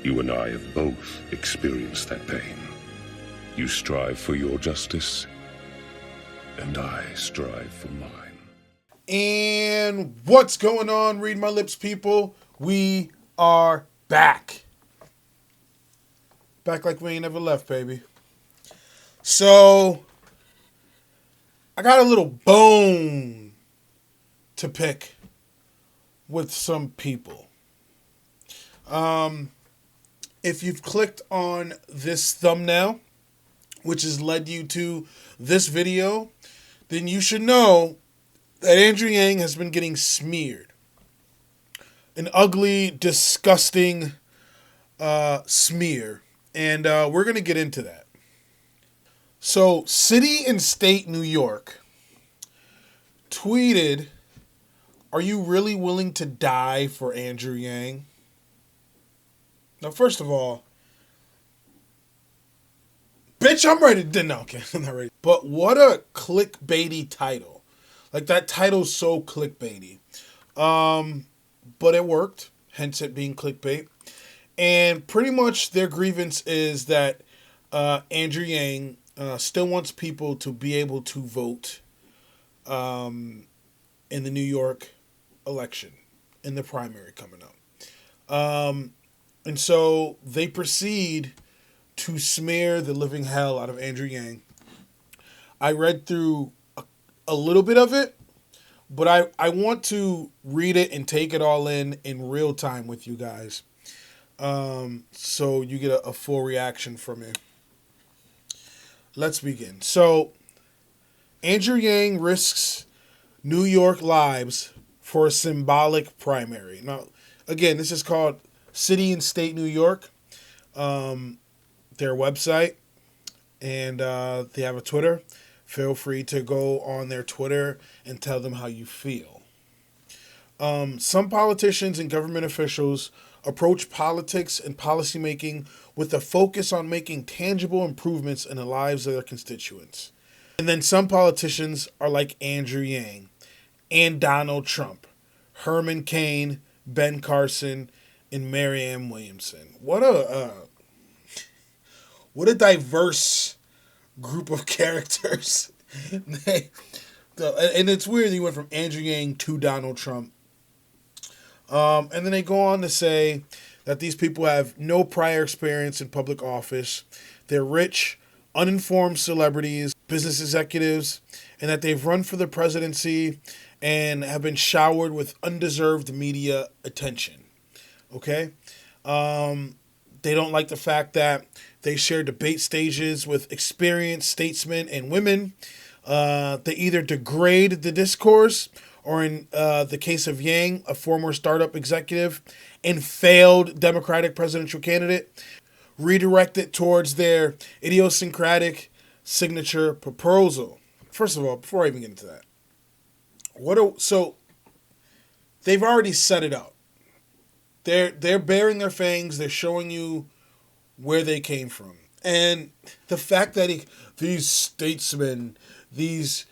You and I have both experienced that pain. You strive for your justice, and I strive for mine. And what's going on, Read My Lips people? We are back. Back like we ain't never left, baby. So, I got a little bone to pick with some people. If you've clicked on this thumbnail, which has led you to this video, then you should know that andrewyang has been getting smeared. An ugly, disgusting smear. And we're going to get into that. So, City and State New York tweeted, "Are you really willing to die for andrewyang?" Now, first of all, bitch, I'm ready to... No, okay, I'm not ready. But what a clickbaity title. Like, that title's so clickbaity. But it worked, hence it being clickbait. And pretty much their grievance is that andrewyang still wants people to be able to vote in the New York election, in the primary coming up. And so they proceed to smear the living hell out of andrewyang. I read through a little bit of it, but I want to read it and take it all in real time with you guys. So you get a full reaction from it. Let's begin. So, andrewyang risks New York lives for a symbolic primary. Now, again, this is called City and State New York, their website, and they have a Twitter. Feel free to go on their Twitter and tell them how you feel. Some politicians and government officials approach politics and policymaking with a focus on making tangible improvements in the lives of their constituents. And then some politicians are like andrewyang and Donald Trump, Herman Cain, Ben Carson, and Marianne Williamson. What a diverse group of characters. And it's weird he went from andrewyang to Donald Trump. And then they go on to say that these people have no prior experience in public office. They're rich, uninformed celebrities, business executives, and that they've run for the presidency and have been showered with undeserved media attention. Okay? They don't like the fact that they share debate stages with experienced statesmen and women. They either degrade the discourse, or in the case of Yang, a former startup executive and failed Democratic presidential candidate, redirect it towards their idiosyncratic signature proposal. First of all, before I even get into that, so they've already set it up. They're baring their fangs. They're showing you where they came from, and the fact that these statesmen, these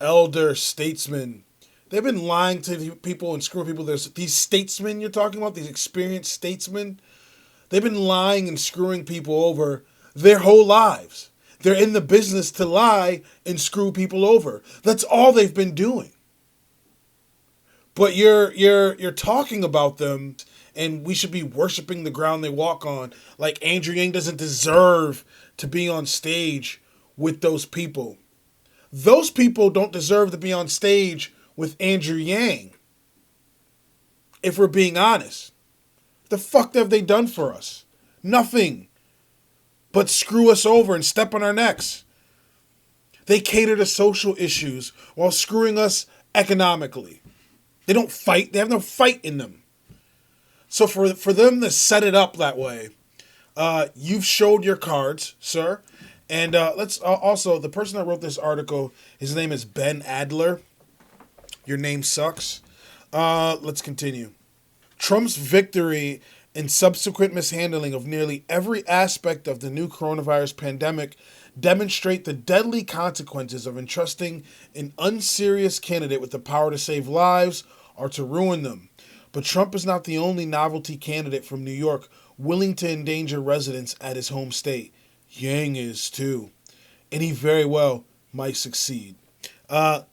elder statesmen, they've been lying to people and screwing people. There's these statesmen you're talking about, these experienced statesmen. They've been lying and screwing people over their whole lives. They're in the business to lie and screw people over. That's all they've been doing. But you're talking about them, and we should be worshiping the ground they walk on. Like andrewyang doesn't deserve to be on stage with those people. Those people don't deserve to be on stage with andrewyang. If we're being honest. The fuck have they done for us? Nothing. But screw us over and step on our necks. They cater to social issues while screwing us economically. They don't fight. They have no fight in them. So for them to set it up that way, you've showed your cards, sir. And let's also, the person that wrote this article, his name is Ben Adler. Your name sucks. Let's continue. Trump's victory and subsequent mishandling of nearly every aspect of the new coronavirus pandemic demonstrate the deadly consequences of entrusting an unserious candidate with the power to save lives or to ruin them. But Trump is not the only novelty candidate from New York willing to endanger residents at his home state. Yang is too, and he very well might succeed.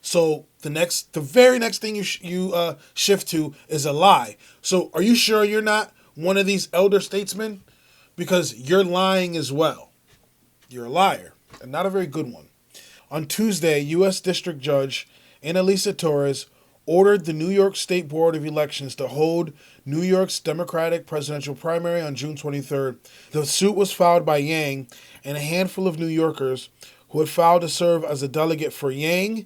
So the very next thing you shift to is a lie. So are you sure you're not one of these elder statesmen? Because you're lying as well. You're a liar, and not a very good one. On Tuesday, U.S. District Judge Annalisa Torres ordered the New York State Board of Elections to hold New York's Democratic presidential primary on June 23rd. The suit was filed by Yang and a handful of New Yorkers who had filed to serve as a delegate for Yang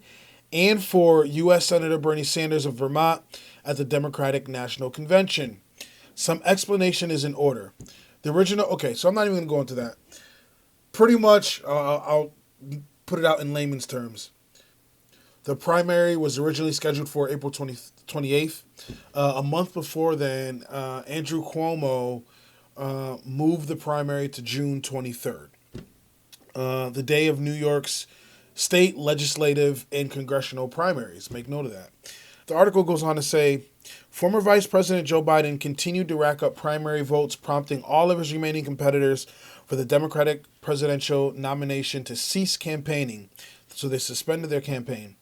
and for U.S. Senator Bernie Sanders of Vermont at the Democratic National Convention. Some explanation is in order. The original... Okay, so I'm not even going to go into that. Pretty much, I'll put it out in layman's terms. The primary was originally scheduled for April 28th. A month before then, Andrew Cuomo moved the primary to June 23rd. The day of New York's state, legislative, and congressional primaries. Make note of that. The article goes on to say, former Vice President Joe Biden continued to rack up primary votes, prompting all of his remaining competitors for the Democratic presidential nomination to cease campaigning. So they suspended their campaign.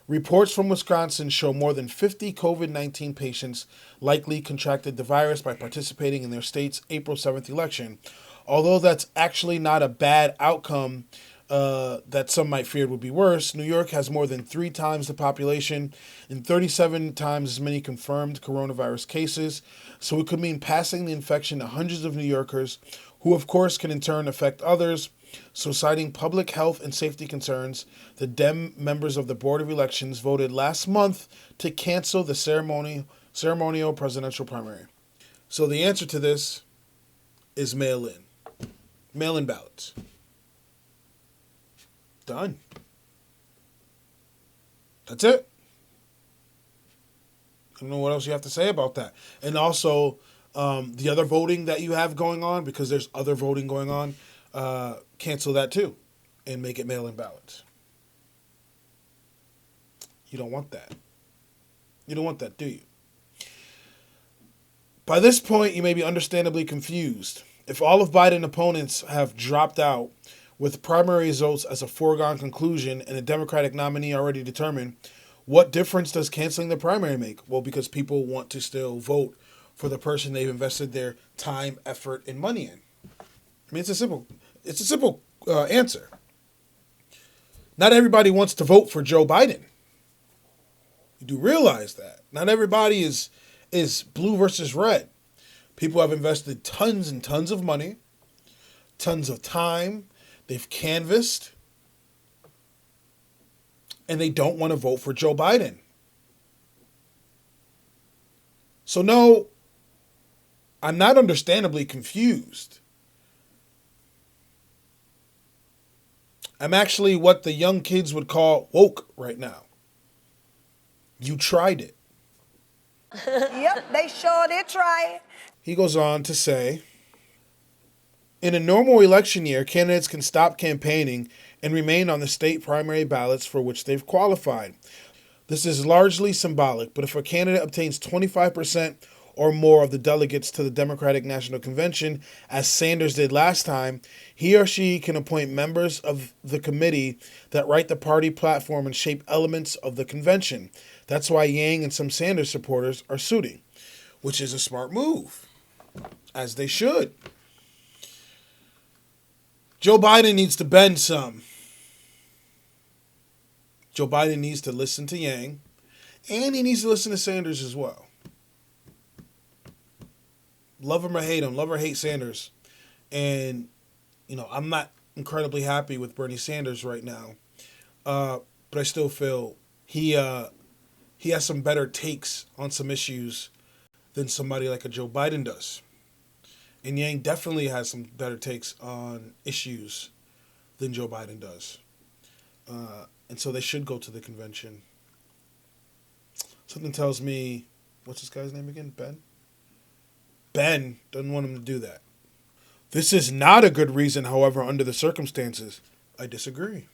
Reports from Wisconsin show more than 50 COVID-19 patients likely contracted the virus by participating in their state's April 7th election. Although that's actually not a bad outcome that some might fear would be worse, New York has more than 3 times the population and 37 times as many confirmed coronavirus cases, so it could mean passing the infection to hundreds of New Yorkers, who of course can in turn affect others. So citing public health and safety concerns, the Dem members of the Board of Elections voted last month to cancel the ceremonial presidential primary. So the answer to this is mail-in. Mail-in ballots. Done. That's it. I don't know what else you have to say about that. And also, the other voting that you have going on, because there's other voting going on, cancel that too and make it mail-in ballots. You don't want that. You don't want that, do you? By this point, you may be understandably confused. If all of Biden's opponents have dropped out, with primary results as a foregone conclusion and a Democratic nominee already determined, what difference does canceling the primary make? Well, because people want to still vote for the person they've invested their time, effort, and money in. I mean, it's a simple answer. Not everybody wants to vote for Joe Biden. You do realize that. Not everybody is blue versus red. People have invested tons and tons of money, tons of time. They've canvassed, and they don't want to vote for Joe Biden. So no, I'm not understandably confused. I'm actually what the young kids would call woke right now. You tried it. Yep, they sure did try it. He goes on to say, in a normal election year, candidates can stop campaigning and remain on the state primary ballots for which they've qualified. This is largely symbolic, but if a candidate obtains 25% or more of the delegates to the Democratic National Convention, as Sanders did last time, he or she can appoint members of the committee that write the party platform and shape elements of the convention. That's why Yang and some Sanders supporters are suing, which is a smart move, as they should. Joe Biden needs to bend some. Joe Biden needs to listen to Yang, and he needs to listen to Sanders as well. Love him or hate him, love or hate Sanders. And, I'm not incredibly happy with Bernie Sanders right now. But I still feel he has some better takes on some issues than somebody like a Joe Biden does. And Yang definitely has some better takes on issues than Joe Biden does. And so they should go to the convention. Something tells me, what's this guy's name again? Ben doesn't want him to do that. This is not a good reason, however, under the circumstances. I disagree.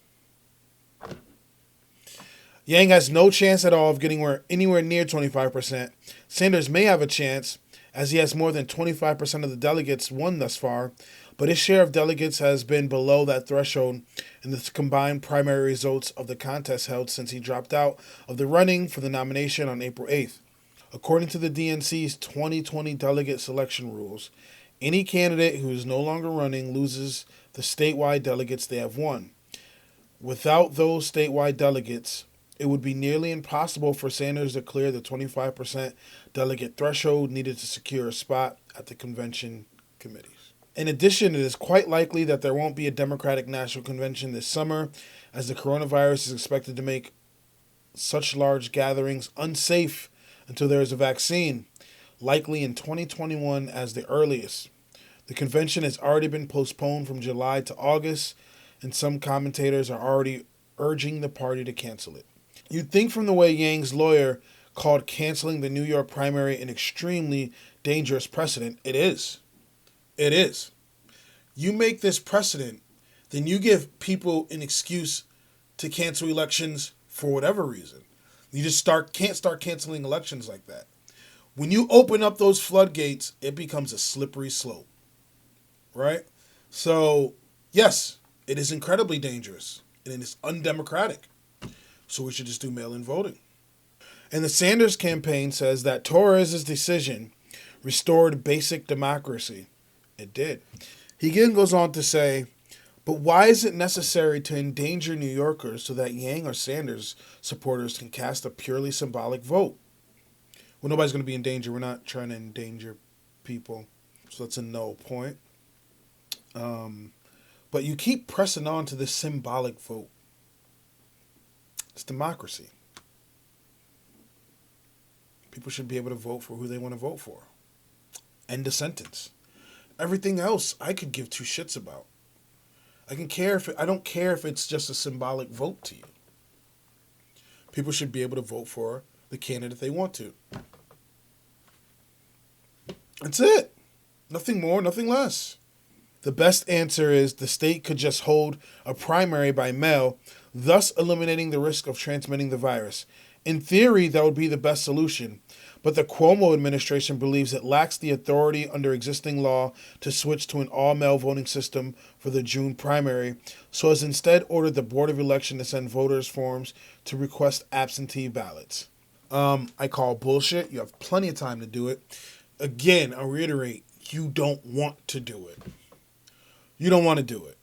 Yang has no chance at all of getting anywhere near 25%. Sanders may have a chance, as he has more than 25% of the delegates won thus far, but his share of delegates has been below that threshold in the combined primary results of the contest held since he dropped out of the running for the nomination on April 8th. According to the DNC's 2020 delegate selection rules, any candidate who is no longer running loses the statewide delegates they have won. Without those statewide delegates, it would be nearly impossible for Sanders to clear the 25% delegate threshold needed to secure a spot at the convention committees. In addition, it is quite likely that there won't be a Democratic National Convention this summer, as the coronavirus is expected to make such large gatherings unsafe until there is a vaccine, likely in 2021 as the earliest. The convention has already been postponed from July to August, and some commentators are already urging the party to cancel it. You'd think from the way Yang's lawyer called canceling the New York primary an extremely dangerous precedent. It is. It is. You make this precedent, then you give people an excuse to cancel elections for whatever reason. You just can't start canceling elections like that. When you open up those floodgates, it becomes a slippery slope. Right? So, yes, it is incredibly dangerous and it is undemocratic. So we should just do mail-in voting. And the Sanders campaign says that Torres' decision restored basic democracy. It did. He again goes on to say, but why is it necessary to endanger New Yorkers so that Yang or Sanders supporters can cast a purely symbolic vote? Well, nobody's going to be in danger. We're not trying to endanger people. So that's a no point. But you keep pressing on to this symbolic vote. It's democracy. People should be able to vote for who they want to vote for. End of sentence. Everything else I could give two shits about. I don't care if it's just a symbolic vote to you. People should be able to vote for the candidate they want to. That's it. Nothing more, nothing less. The best answer is the state could just hold a primary by mail, thus eliminating the risk of transmitting the virus. In theory, that would be the best solution, but the Cuomo administration believes it lacks the authority under existing law to switch to an all-mail voting system for the June primary, so has instead ordered the Board of Election to send voters forms to request absentee ballots. I call bullshit. You have plenty of time to do it. Again, I'll reiterate, you don't want to do it. You don't want to do it.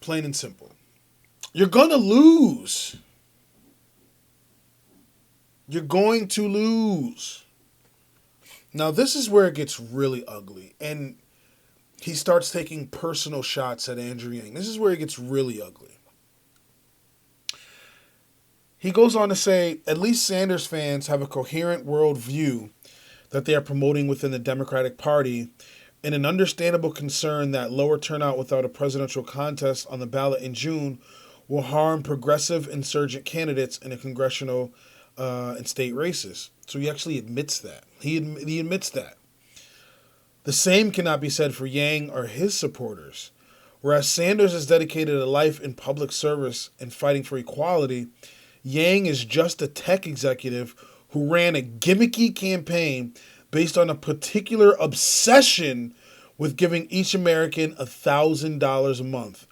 Plain and simple. You're going to lose. You're going to lose. Now, this is where it gets really ugly. And he starts taking personal shots at Andrew Yang. This is where it gets really ugly. He goes on to say, at least Sanders fans have a coherent worldview that they are promoting within the Democratic Party, and an understandable concern that lower turnout without a presidential contest on the ballot in June will harm progressive insurgent candidates in a congressional and state races. So he actually admits that. He admits that. The same cannot be said for Yang or his supporters. Whereas Sanders has dedicated a life in public service and fighting for equality, Yang is just a tech executive who ran a gimmicky campaign based on a particular obsession with giving each American $1,000 a month.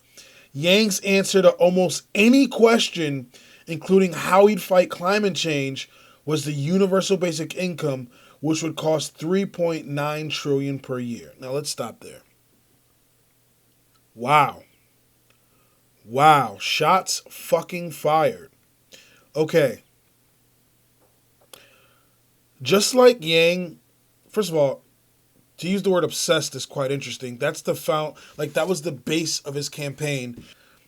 Yang's answer to almost any question, including how he'd fight climate change, was the universal basic income, which would cost $3.9 trillion per year. Now let's stop there. Wow. Shots fucking fired. Okay. Just like Yang, first of all, to use the word obsessed is quite interesting. That was the base of his campaign.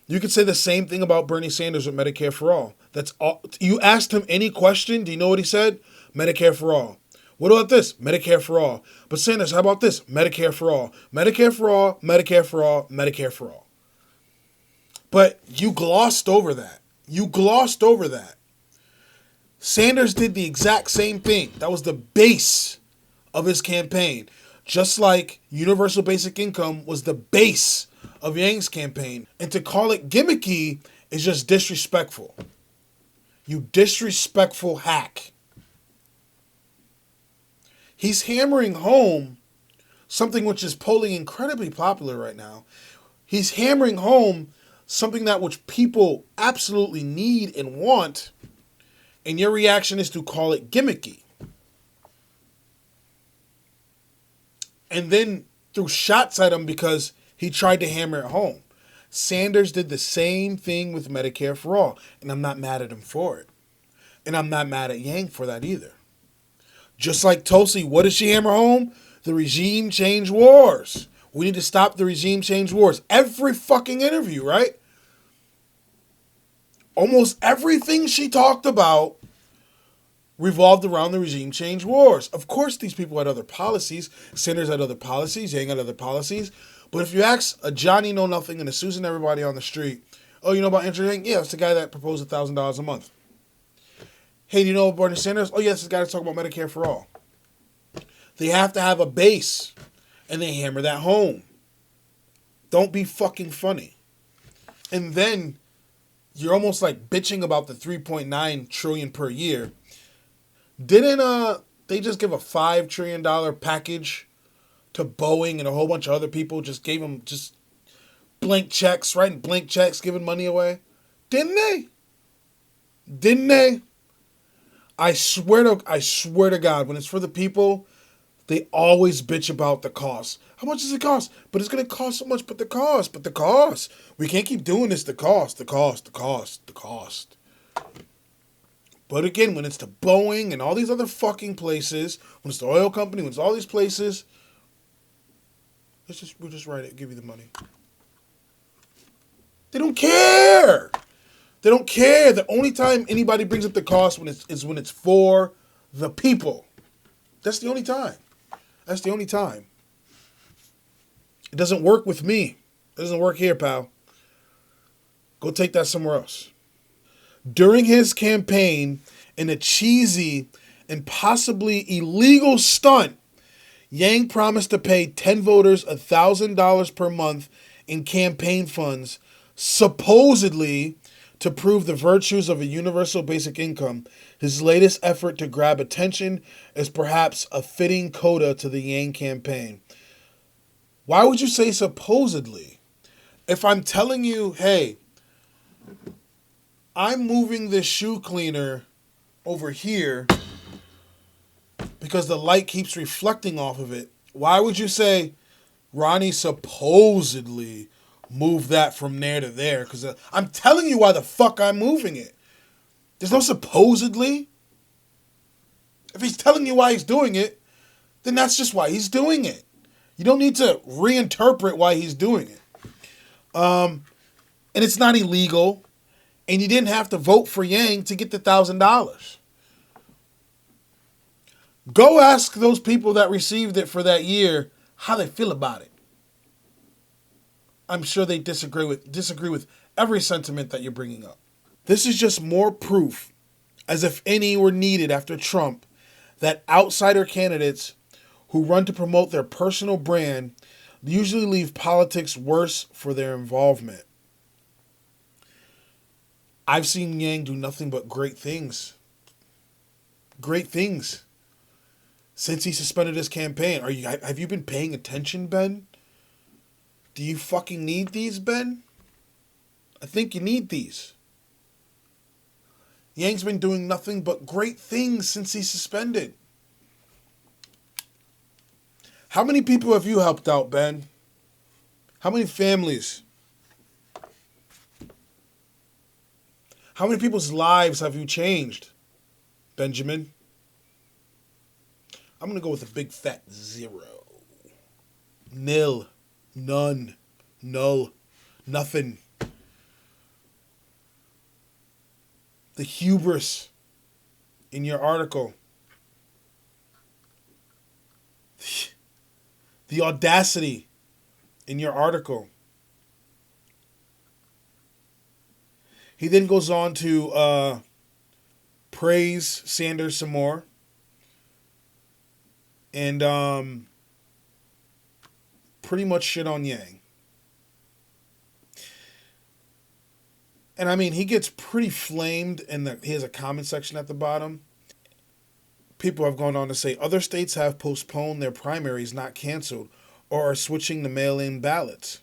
You could say the same thing about Bernie Sanders with Medicare for All. That's all. You asked him any question, do you know what he said? Medicare for all. What about this? Medicare for all. But Sanders, how about this? Medicare for all. Medicare for all, Medicare for all, Medicare for all. But you glossed over that. Sanders did the exact same thing. That was the base of his campaign. Just like universal basic income was the base of Yang's campaign. And to call it gimmicky is just disrespectful. You disrespectful hack. He's hammering home something which is polling incredibly popular right now. He's hammering home something that which people absolutely need and want, and your reaction is to call it gimmicky. And then threw shots at him because he tried to hammer it home. Sanders did the same thing with Medicare for All, and I'm not mad at him for it. And I'm not mad at Yang for that either. Just like Tulsi, what did she hammer home? The regime change wars. We need to stop the regime change wars. Every fucking interview, right? Almost everything she talked about revolved around the regime change wars. Of course, these people had other policies. Sanders had other policies. Yang had other policies. But if you ask a Johnny Know-Nothing and a Susan Everybody on the street, oh, you know about Andrew Yang? Yeah, it's the guy that proposed $1,000 a month. Hey, do you know about Bernie Sanders? Oh, yes, it's the guy that's talking about Medicare for All. They have to have a base, and they hammer that home. Don't be fucking funny. And then you're almost like bitching about the $3.9 trillion per year. Didn't they just give a $5 trillion package to Boeing and a whole bunch of other people? Just gave them just blank checks, writing blank checks, giving money away. Didn't they? Didn't they? I swear to God, when it's for the people, they always bitch about the cost. How much does it cost? But it's going to cost so much, but the cost. We can't keep doing this, the cost. But again, when it's to Boeing and all these other fucking places, when it's the oil company, when it's all these places, we'll just write it, give you the money. They don't care. They don't care. The only time anybody brings up the cost is when it's for the people. That's the only time. That's the only time. It doesn't work with me. It doesn't work here, pal. Go take that somewhere else. During his campaign, in a cheesy and possibly illegal stunt, Yang promised to pay 10 voters $1,000 per month in campaign funds, supposedly to prove the virtues of a universal basic income. His latest effort to grab attention is perhaps a fitting coda to the Yang campaign. Why would you say supposedly? If I'm telling you, hey, I'm moving this shoe cleaner over here because the light keeps reflecting off of it, why would you say Ronnie supposedly move that from there to there? Because I'm telling you why the fuck I'm moving it. There's no supposedly. If he's telling you why he's doing it, then that's just why he's doing it. You don't need to reinterpret why he's doing it. And it's not illegal. And you didn't have to vote for Yang to get the $1,000. Go ask those people that received it for that year how they feel about it. I'm sure they disagree with every sentiment that you're bringing up. This is just more proof, as if any were needed after Trump, that outsider candidates who run to promote their personal brand usually leave politics worse for their involvement. I've seen Yang do nothing but great things. Great things. Since he suspended his campaign. Have you been paying attention, Ben? Do you fucking need these, Ben? I think you need these. Yang's been doing nothing but great things since he's suspended. How many people have you helped out, Ben? How many families? How many people's lives have you changed, Benjamin? I'm going to go with a big fat 0. Nil. None. Null. Nothing. The hubris in your article. The audacity in your article. He then goes on to praise Sanders some more. And pretty much shit on Yang. And I mean, he gets pretty flamed, and he has a comment section at the bottom. People have gone on to say other states have postponed their primaries, not canceled, or are switching to mail-in ballots.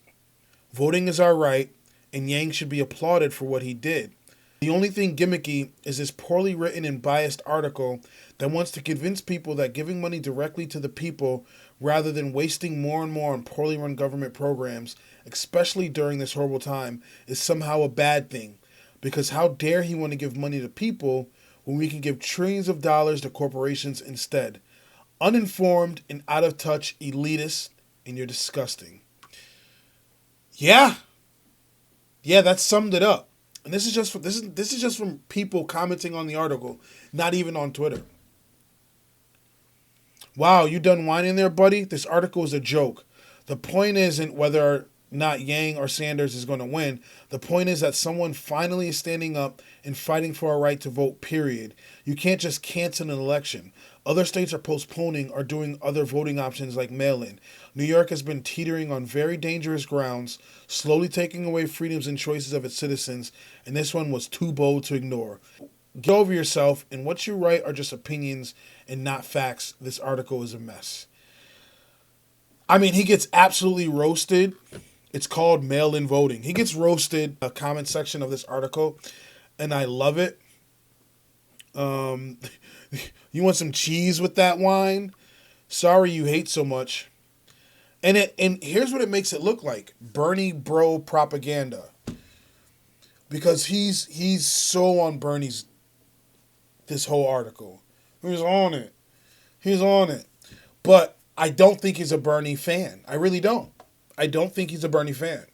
Voting is our right, and Yang should be applauded for what he did. The only thing gimmicky is this poorly written and biased article that wants to convince people that giving money directly to the people rather than wasting more and more on poorly run government programs, especially during this horrible time, is somehow a bad thing. Because how dare he want to give money to people when we can give trillions of dollars to corporations instead? Uninformed and out of touch elitists, and you're disgusting. Yeah, that summed it up. And this is just from people commenting on the article, not even on Twitter. Wow, you done whining there, buddy? This article is a joke. The point isn't whether or not Yang or Sanders is going to win. The point is that someone finally is standing up and fighting for our right to vote, period. You can't just cancel an election. Other states are postponing or doing other voting options like mail-in. New York has been teetering on very dangerous grounds, slowly taking away freedoms and choices of its citizens, and this one was too bold to ignore. Get over yourself, and what you write are just opinions and not facts. This article is a mess. I mean, he gets absolutely roasted. It's called mail-in voting. He gets roasted in the comment section of this article, and I love it. You want some cheese with that wine? Sorry you hate so much. And here's what it makes it look like. Bernie bro propaganda. Because he's so on Bernie's this whole article. He's on it. But I don't think he's a Bernie fan. I really don't. I don't think he's a Bernie fan.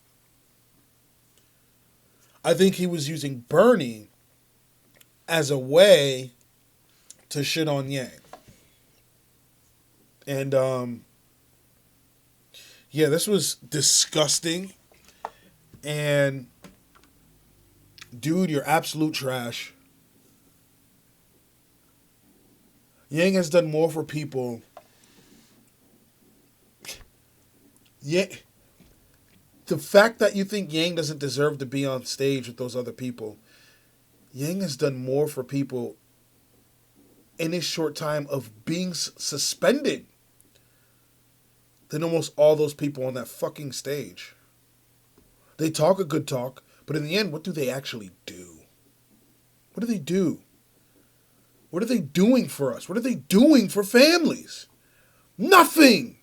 I think he was using Bernie as a way to shit on Yang. And, yeah, this was disgusting. And, dude, you're absolute trash. Yang has done more for people. Yeah. The fact that you think Yang doesn't deserve to be on stage with those other people. Yang has done more for people in his short time of being suspended than almost all those people on that fucking stage. They talk a good talk, but in the end, what do they actually do? What do they do? What are they doing for us? What are they doing for families? Nothing!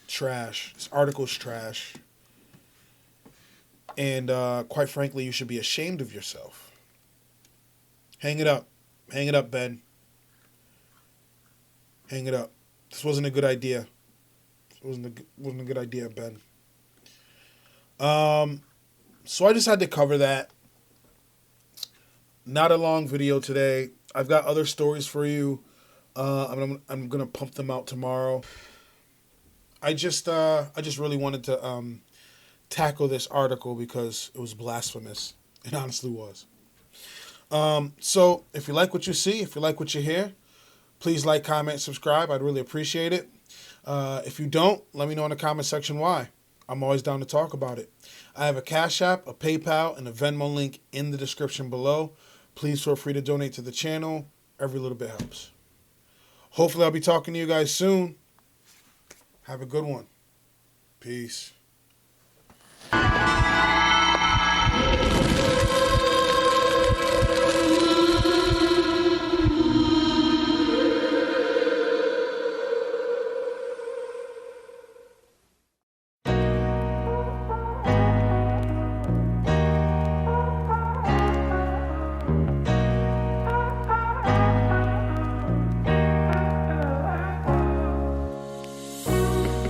Trash. This article's trash. And quite frankly, you should be ashamed of yourself. Hang it up. Hang it up, Ben. Hang it up. This wasn't a good idea. This wasn't a good idea, Ben. So I just had to cover that. Not a long video today. I've got other stories for you. I'm gonna pump them out tomorrow. I just really wanted to tackle this article because it was blasphemous. It honestly was. So if you like what you see, if you like what you hear, please like, comment, subscribe. I'd really appreciate it. If you don't, let me know in the comment section why. I'm always down to talk about it. I have a Cash App, a PayPal, and a Venmo link in the description below. Please feel free to donate to the channel. Every little bit helps. Hopefully I'll be talking to you guys soon. Have a good one. Peace.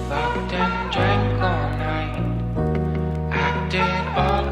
Fucked and drank all night. Acted all